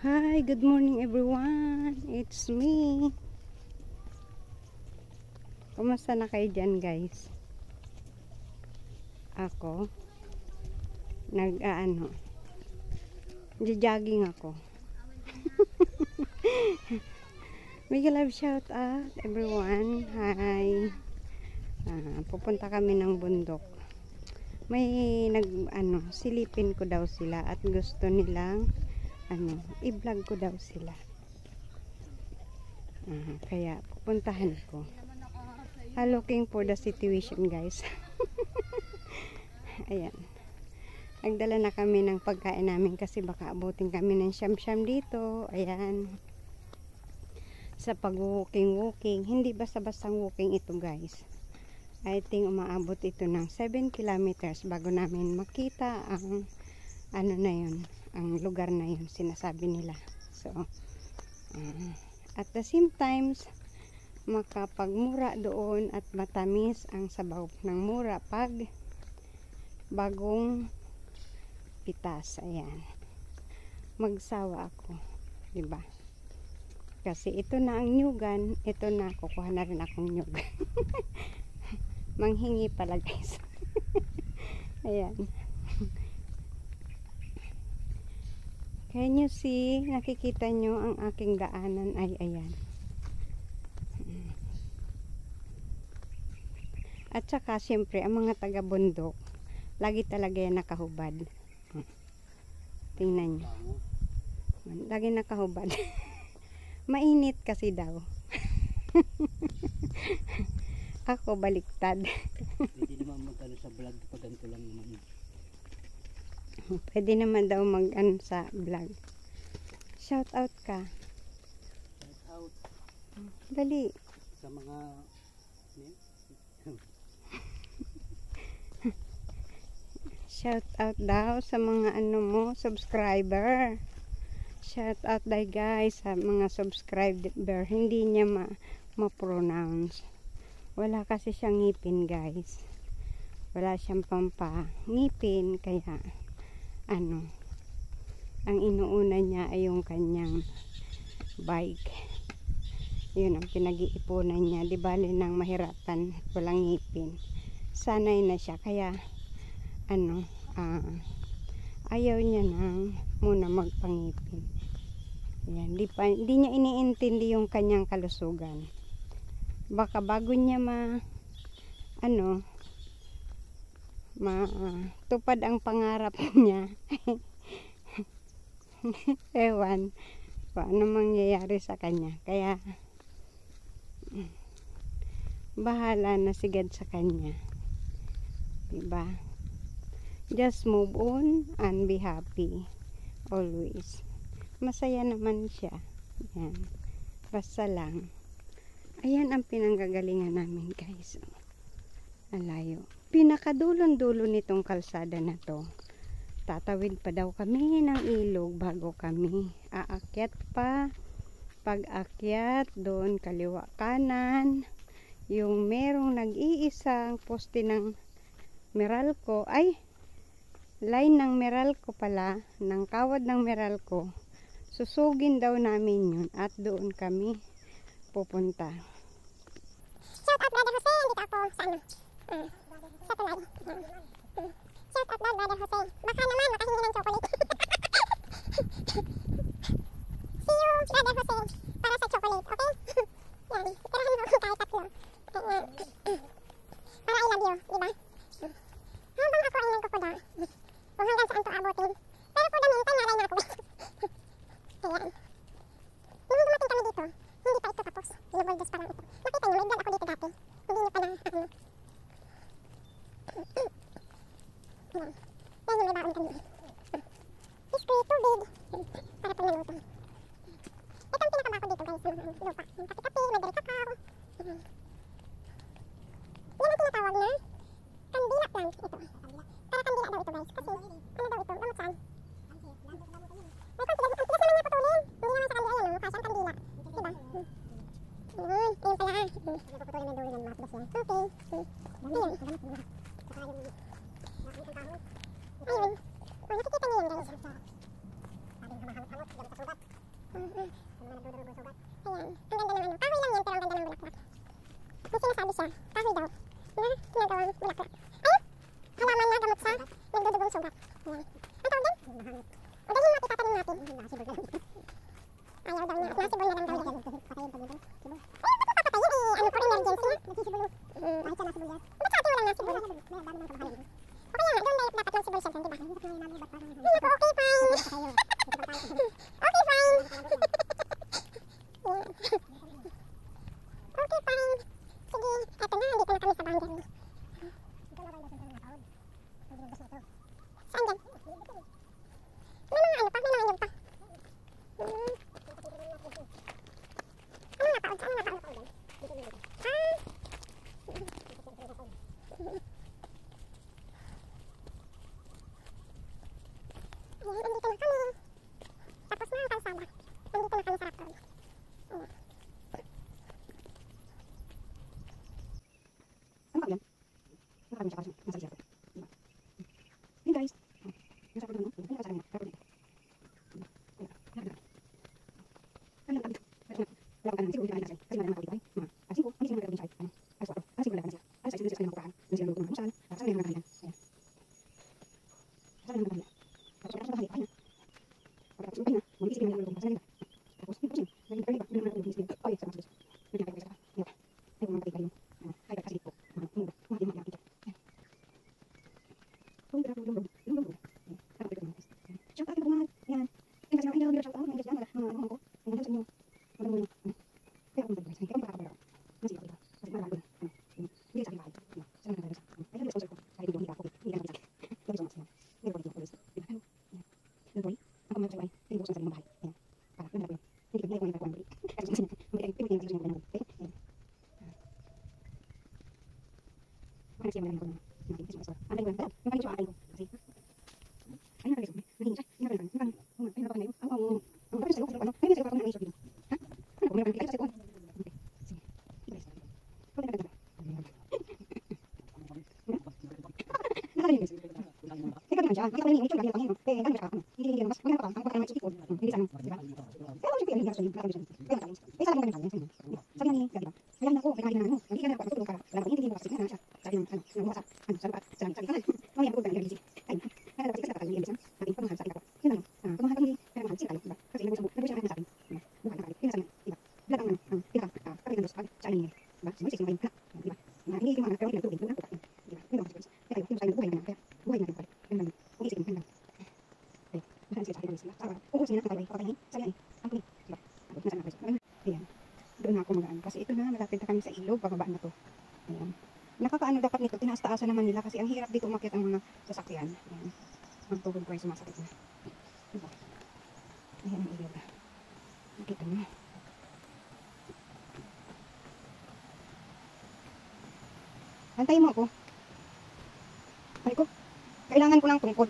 Hi, good morning everyone. It's me. Kumusta na kayo dyan, guys? Ako jogging ako. Mega love shout out everyone. Hi. Pupunta kami ng bundok. May silipin ko daw sila at gusto nilang i-vlog ko daw sila. Kaya pupuntahan ko. Looking for the situation, guys. Ayan. Nagdala na kami ng pagkain namin kasi baka abutin kami ng siyam-siyam dito. Ayan. Sa pag-walking. Hindi basta-bastang walking ito, guys. I think umaabot ito ng 7 kilometers bago namin makita ang ang lugar na yun sinasabi nila. So at the same times makapagmura doon at matamis ang sabaw ng mura pag bagong pitas. Ayan, magsawa ako, diba? Kasi ito na ang nyugan, ito na, kukuha na rin akong nyug. Manghingi pala, guys. Ayan. Can you see? Nakikita nyo ang aking daanan ay ayan. At saka siyempre ang mga taga-bundok lagi talaga yan nakahubad. Tingnan nyo. Lagi nakahubad. Mainit kasi daw. Ako baliktad. Pwede naman mag-ano sa vlog pag ganito lang naman. Pwede naman daw mag-ano sa vlog. Shout out ka. Shout out. Dali. Sa mga shout out daw sa mga subscriber. Shout out daw, guys, sa mga subscriber. Hindi niya ma-pronounce. Wala kasi siyang ngipin, guys. Wala siyang ngipin, kaya ang inuuna niya ay yung kanyang bike. Yun ang pinag-iipunan niya. Di bali nang mahirapan, walang ngipin. Sanay na siya, kaya ayaw niya nang muna magpangipin. Yan, di niya iniintindi yung kanyang kalusugan. Baka bago niya matupad ang pangarap niya. Ewan paano mangyayari sa kanya, kaya bahala na sigad sa kanya, diba? Just move on and be happy always. Masaya naman siya. Yan. Basta lang. Ayan ang pinanggagalingan namin, guys. Alayo. Pinakadulon-dulo nitong kalsada na to. Tatawid pa daw kami ng ilog bago kami aakyat pa. Pag-akyat, doon kaliwa kanan, yung merong nag-iisang poste ng Meralco, line ng Meralco pala, ng kawad ng Meralco. Susugin daw namin yun at doon kami pupunta. Shout out Brother Jose, dito ako sa sa tulay. Shout out daw Brother Jose, baka naman makahingi ng chocolate. See you Brother Jose, para sa chocolate, okay? Yan, itirahan mo kahit tatlo. Para I love you, diba? Habang ako ay nagkukuda, kung hanggang saan to abutin. Pero for the meantime, naray na ako. Ayan. Nung dumating kami dito, hindi pa ito tapos. Liboldos pa lang ito. Nakita niyo, may vlog ako dito dati. Hindi niyo pa na Ayan. Yan yung may baon kami. Biskuit, tubig. Para pag naluto. Ito ang pinakabako dito, guys. Yung lupa. Yung kape-kape, may dali kakao. Yan ang tinatawag na kandila plant. Ito. Para kandila daw ito, guys. Kasi, daw ito? Gamot saan? May confidence. Ang tigas naman niya putulin. Hindi naman sa kandila yan, mukha siyang kandila. Diba? Ayun pala. Puputulin ng dulo ng mga tigas yan. Okay. Ayun. Ayun. Nakikita niyo yun, guys. Sabi ng hamahamot-hamot, gamit sa sugat. Ayan, ang ganda ng ano. Kahoy lang yan, pero ang ganda ng bulaklak. May sinasabi siya, kahoy daw, na ginagawang bulaklak. Ay! Halaman na gamot sa nagdudugong sugat. Ayan. Ang tawag din? O dahil makitatanim natin. Ayaw daw niya. At nasibol na lang daw yan. Ay, ba't papatayin? Eh, ano for emergency? Kahit siya nasibol yan. Ba't sa atin walang nasibol? O kaya nga, doon dapat nasibol siya dyan, diba? Ay, naku, okay, fine. Okay, fine. Ayan. Okay, fine. Sige, eto na, dito na kami sa boundary. Saan dyan? May mga ano pa, may mga yun pa. Ano nga paod? Ano nga paod? Ah! Ayan, andito na kami. Tapos na ang kalsada. Andito na kami sa Raptor. Ayan. Ano ba yan? Nakakami siya kasi nasa siya. Hey guys. Nasa ko doon, no? Ano ka sa kanya? Pero dito. Ano lang dito? Wala ka na. Siguro hindi ka na kasi. Kasi wala na makawit tayo. Mga asin ko. Hindi sila nagagawin siya. Ano? Alas 4. Alas 5 wala na siya. Alas 6 sila makapaan. Hindi sila luto ng musal. Saan na yung nagkahilan? Ayan. Saan na yung nagkahilan? Tapos wala sa bahay. Pahay na. Pagkatapos yung pahay na. Mag-isipin na yung luto. Saan na yung tapos yung pasin. Naging early ba? Hindi naman yung isipin. Ay, sa mga sulis. Naging kayo sa kaya. Ay, mga kapatid kayo. Ay, kasi ito. Mga tingin. Mga tingin. Mga tingin. Kung grabe yung luto. Yung luto. Ano ito naman? Shout out mga yan. Yung kasi mga hindi shout out. Mga yan. Mga ano ko. Yung sa inyo. Mga ano. Kaya kung mag-advise. Kaya kung makakabalaw. Nasi ako diba? Kasi marami doon. Hindi sa akin bahay. Sa mga nagagawin sa akin. Ay, yung sponsor ko. Sa video, hindi ka ako. Hindi ka naman sa akin. Thank you so much. Hindi ko dito. Always. Don't worry. Ako mga sa bahay. Hindi ko sa sarili ng bahay. Ayan. Para. Yung nagagawin. Hindi ko nagagawin. Kasi sa mga hindi ko nagagawin. Okay? Ayan. Parang siya maraming ako na. Ang kayo ko. Yung kayo siya ang kayo ko. Kasi. Ayun na kayo. Nahingi siya. Yung kayo. Yung kayo. Ayun na kayo. Ang kayo sa'yo. Ano? Ayun na sa'yo. Ano? Ayun sa'yo. Ha? Ano? Meron kayo sa'yo. Okay. Sige. Huwag na ganda. Nakala niyo guys. Ikaw naman siya. Ikaw naman yung itsura. Ikaw naman siya. Ikaw naman siya. Hindi mas. Maganda pa. Ang pagkakas ng sikod. Hindi sa ano. Diba? Kaya ako siya. Hindi sa iyo. Kaya sa iyo. Eh sa akin ganun sabi. Sabi niya ni Gabi. Kaya na ako. Kaya na ano. Hindi ka na patutulog ka. Wala ko hindi mo kasi na siya. Sabi ng ano. Ng WhatsApp. Ano sabi pa. Sabi ka. Mamaya ako ganun gabi. Ay. Kaya dapat kasi nakakalimutan siya. Sabi pamahal sa akin. Yun ano. Pamahal kami. Pero mahal sila tayo. Diba? Kasi nabusya siya sa akin. Bukan na kali. Yun sabi niya. Diba? Lahat ang ano. Diba? Kami ganun sa akin. Diba? Sige sige kayo. Diba? Hindi ko mga pero hindi tubig. Diba? Diba? Yun ang mas. Kaya kayo. Yung sa buhay na. Kaya buhay na kayo. Yun lang. Kung isipin yun lang. Okay. Masahan siya sa akin sila. Saka kung sila nakakaway. Papatayin. Sabi niya. Ang kulit. Diba? Nasa na kayo. Ayan. Doon na ako magaan. Kasi ito na. Malapit na kami sa ilog. Bababaan na to. Ayan. Nakakaano dapat nito. Tinaas-taasan naman nila. Kasi ang hirap dito umakyat ang mga sasakyan. Ayan. Magtugod ko ay sumasakit na. Diba? Ayan ang ilog. Nakita mo. Antayin mo ako. Ay ko. Kailangan ko ng tungkod.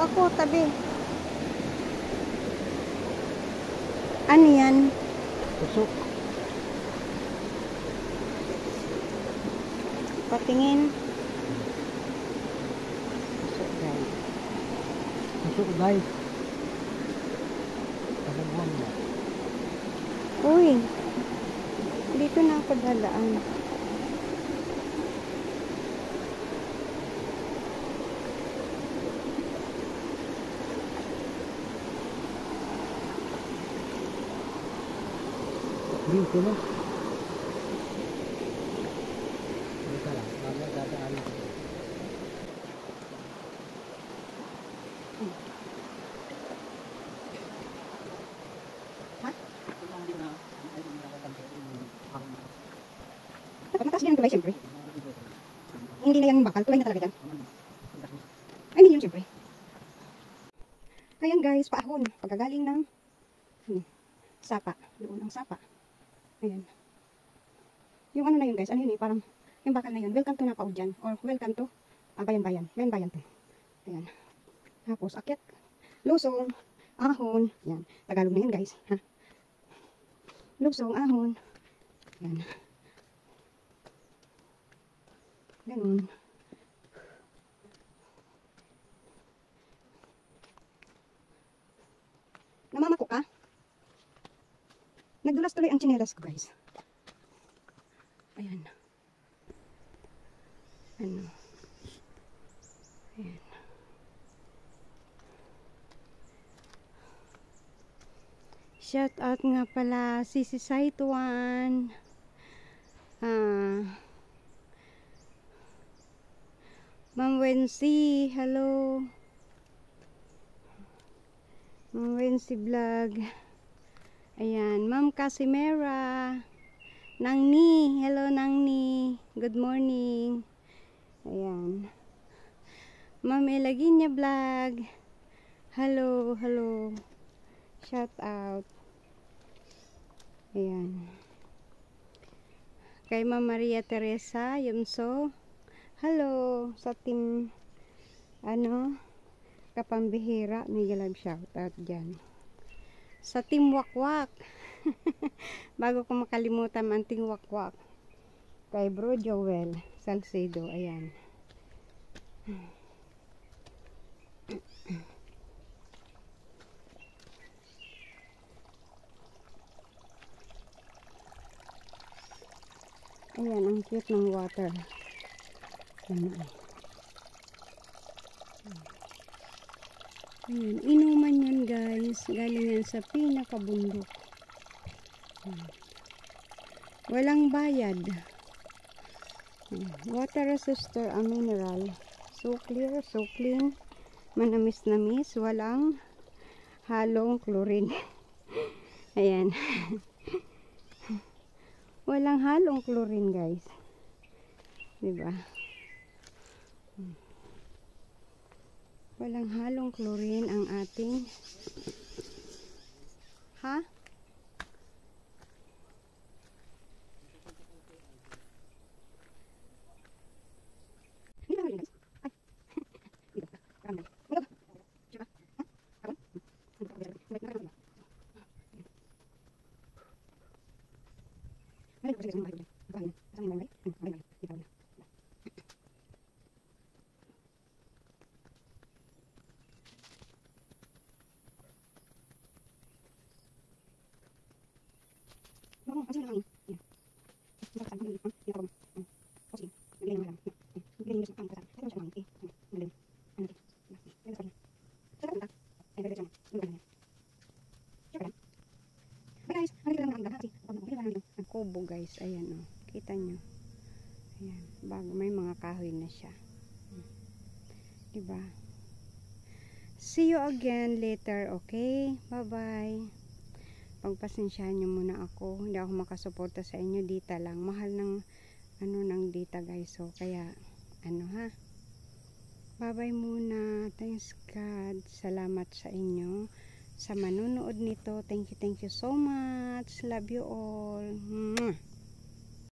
Ako, tabi. Ano yan? Tusok. Patingin. Tusok guys. Tusok guys. Kasabuhan mo. Uy. Dito na ako dadaan. Dito na. Dito lang. Mamaya dadaan ako. Ha? Mataas yan tulay siyempre. Hindi na yan bakal. Tulay na talaga yan. siyempre. Ayan guys, paahon. Pagkagaling ng sapa. Doon ang sapa. Ayan. Yung ano na yun guys, ano yun eh, parang yung bakal na yun, welcome to Napaudyan. Or welcome to Bayan-Bayan. Bayan-Bayan to. Ayan. Tapos, akyat. Lusong. Ahon. Ayan. Tagalog na yun guys. Ha? Lusong, ahon. Ayan. Ganun. Namamako ka? Nagdulas tuloy ang tsinelas ko guys. Ayan. Ano. Ayan. Shout out nga pala si Saituan. Ma'am Wency, hello. Ma'am Wency vlog. Ayan, Ma'am Casimera. Nangni, hello Nangni. Good morning. Ayan. Ma'am Elaginya vlog. Hello, hello. Shout out. Ayan. Kay Ma'am Maria Teresa Yunso. Hello sa team Kapambihira, Miguel Live shout out dyan. Sa team Wakwak. Bago ko makalimutan ang team Wakwak. Kay Bro Joel Salcedo, ayan. Ayan, ang cute ng water. Ayan. Ayan, inuman yan guys. Galing yan sa pinakabundok. Ayan. Walang bayad. Ayan. Water resistor a mineral. So clear, so clean. Manamis-namis. Walang halong chlorine. Ayan. Walang halong chlorine guys. Diba? Walang halong chlorine ang ating kubo guys, ayan o, kita nyo, ayan, bago may mga kahoy na siya, diba? See you again later, okay? Bye bye. Pagpasensyahan nyo muna ako, hindi ako makasuporta sa inyo, data lang, mahal ng ng data guys, so kaya bye bye muna. Thanks God, salamat sa inyo sa manonood nito. Thank you so much. Love you all. Mwah.